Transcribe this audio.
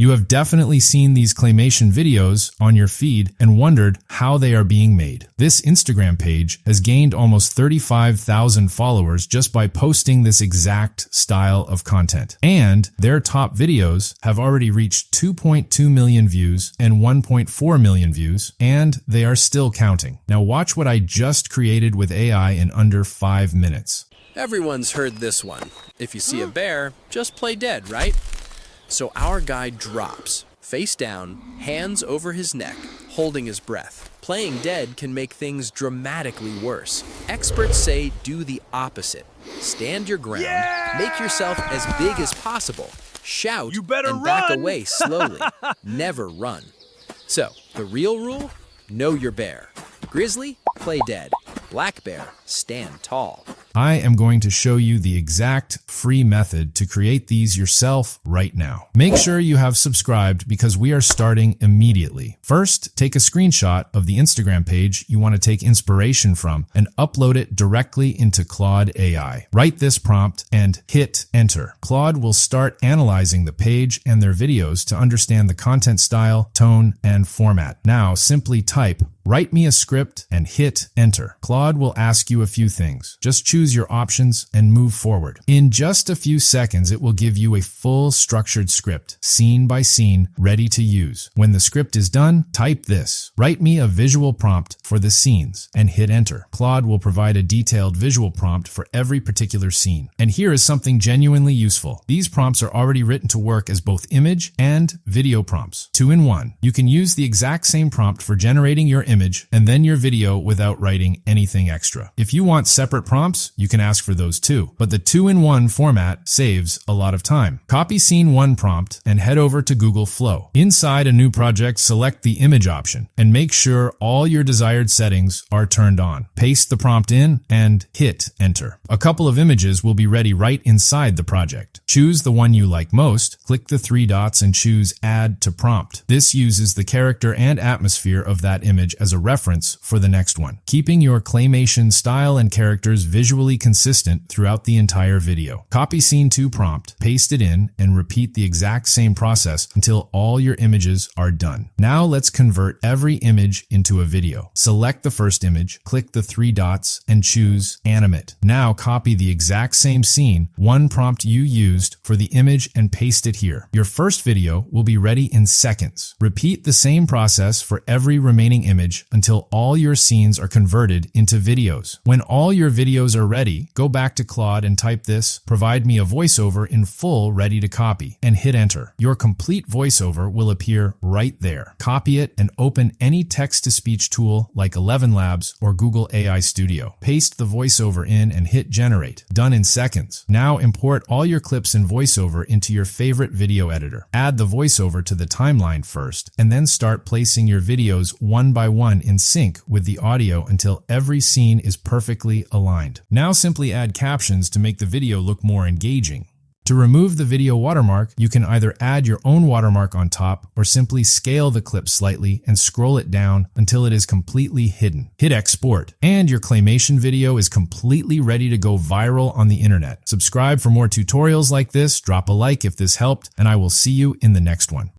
You have definitely seen these claymation videos on your feed and wondered how they are being made. This Instagram page has gained almost 35,000 followers just by posting this exact style of content. And their top videos have already reached 2.2 million views and 1.4 million views, and they are still counting. Now watch what I just created with AI in under 5 minutes. Everyone's heard this one. If you see a bear, just play dead, right? So our guy drops, face down, hands over his neck, holding his breath. Playing dead can make things dramatically worse. Experts say do the opposite. Stand your ground, make yourself as big as possible, shout, and back away slowly. Never run. So, the real rule? Know your bear. Grizzly, play dead. Black bear, stand tall. I am going to show you the exact free method to create these yourself right now. Make sure you have subscribed because we are starting immediately. First, take a screenshot of the Instagram page you want to take inspiration from and upload it directly into Claude AI. Write this prompt and hit enter. Claude will start analyzing the page and their videos to understand the content style, tone, and format. Now, simply type "Write me a script" and hit enter. Claude will ask you a few things. Just choose your options and move forward. In just a few seconds, it will give you a full structured script, scene by scene, ready to use. When the script is done, type this: "Write me a visual prompt for the scenes," and hit enter. Claude will provide a detailed visual prompt for every particular scene. And here is something genuinely useful. These prompts are already written to work as both image and video prompts. 2 in 1. You can use the exact same prompt for generating your image and then your video without writing anything extra. If you want separate prompts, you can ask for those too, but the 2-in-1 format saves a lot of time. Copy scene 1 prompt and head over to Google Flow. Inside a new project, select the image option and make sure all your desired settings are turned on. Paste the prompt in and hit enter. A couple of images will be ready right inside the project. Choose the one you like most, click the 3 dots and choose Add to Prompt. This uses the character and atmosphere of that image as a reference for the next one, keeping your claymation style and characters visually consistent throughout the entire video. Copy scene 2 prompt, paste it in, and repeat the exact same process until all your images are done. Now let's convert every image into a video. Select the first image, click the 3 dots, and choose Animate. Now copy the exact same scene, 1 prompt you used for the image, and paste it here. Your first video will be ready in seconds. Repeat the same process for every remaining image until all your scenes are converted into videos. When all your videos are ready, go back to Claude and type this: "Provide me a voiceover in full ready to copy," and hit enter. Your complete voiceover will appear right there. Copy it and open any text-to-speech tool like 11 Labs or Google AI Studio. Paste the voiceover in and hit generate. Done in seconds. Now import all your clips in voiceover into your favorite video editor. Add the voiceover to the timeline first, and then start placing your videos one by one in sync with the audio until every scene is perfectly aligned. Now simply add captions to make the video look more engaging. To remove the video watermark, you can either add your own watermark on top or simply scale the clip slightly and scroll it down until it is completely hidden. Hit export, and your claymation video is completely ready to go viral on the internet. Subscribe for more tutorials like this, drop a like if this helped, and I will see you in the next one.